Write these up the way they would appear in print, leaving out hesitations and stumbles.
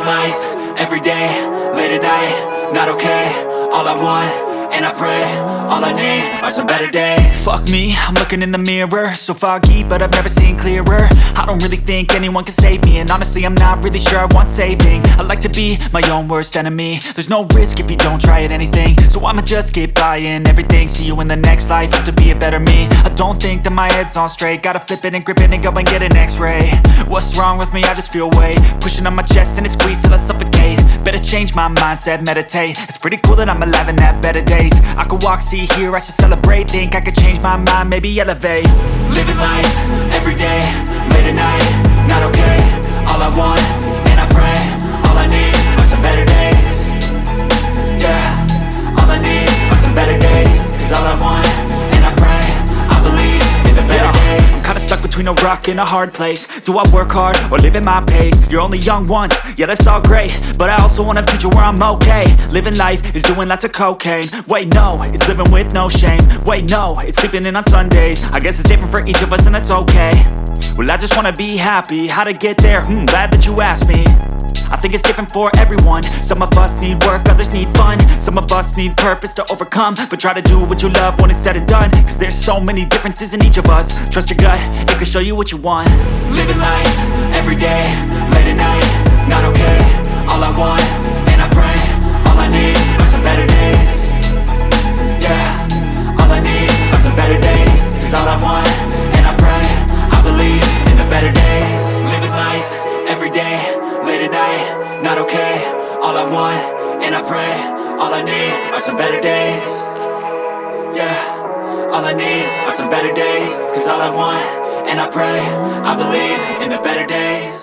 life, everyday, late at night, not okay. All I want, and I pray, all I need are some better days. Fuck me, I'm looking in the mirror, so foggy, but I've never seen clearer. I don't really think anyone can save me, and honestly I'm not really sure I want saving. I like to be my own worst enemy. There's no risk if you don't try at anything, so I'ma just keep buying everything. See you in the next life, have to be a better me. I don't think that my head's on straight, gotta flip it and grip it and go and get an x-ray. What's wrong with me? I just feel weight pushing on my chest and it squeezes till I suffocate. Better change my mindset, meditate. It's pretty cool that I'm alive and have better days. I could walk, see, hear, I should celebrate. Think I could change my mind, maybe elevate. Living life, everyday, late at night, not okay. All I want, and I pray, all I need are some better days. Yeah, all I need are some better days. Cause all I want, and I pray, I believe in the better days. I'm kinda stuck between a rock and a hard place. Do I work hard or live at my pace? You're only young once, yeah that's all great, but I also want a future where I'm okay. Living life is doing lots of cocaine. Wait no, it's living with no shame. Wait no, it's sleeping in on Sundays. I guess it's different for each of us and that's okay. Well I just wanna be happy, how to get there? Glad that you asked me. I think it's different for everyone. Some of us need work, others need fun. Some of us need purpose to overcome. But try to do what you love when it's said and done. Cause there's so many differences in each of us. Trust your gut, it can show you what you want. Living life, everyday, late at night, not okay. All I want, and I pray, all I need are some better days. Yeah, all I need are some better days. Cause all I want, and I pray, I believe in the better days. Living life, everyday, late at night, not okay. All I want, and I pray, all I need are some better days. Yeah, all I need are some better days. Cause all I want, and I pray, I believe in the better days.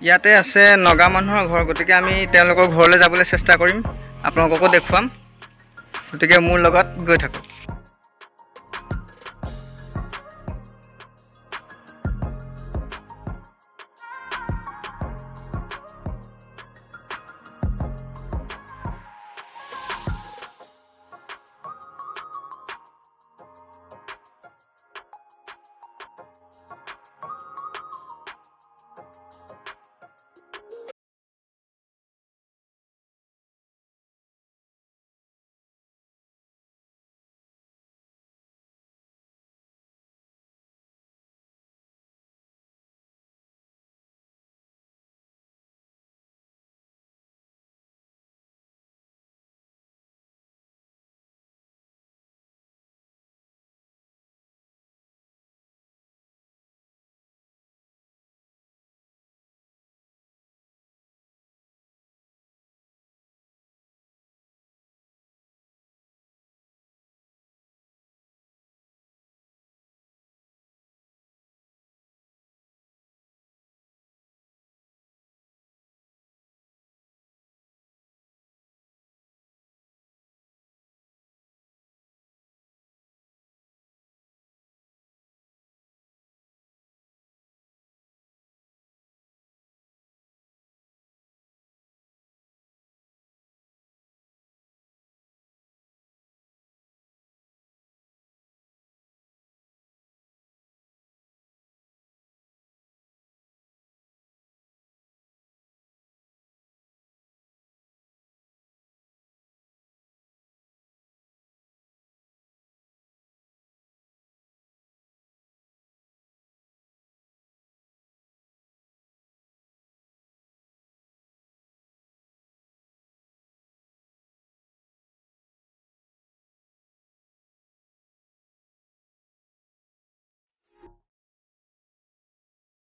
ইয়াতে আছে নগা মানুহৰ ঘৰ, গতিকে আমি তেওঁলোকৰ ঘৰলৈ যাবলৈ চেষ্টা কৰিম, আপোনালোককো দেখুৱাম, গতিকে মোৰ লগত গৈ থাকক।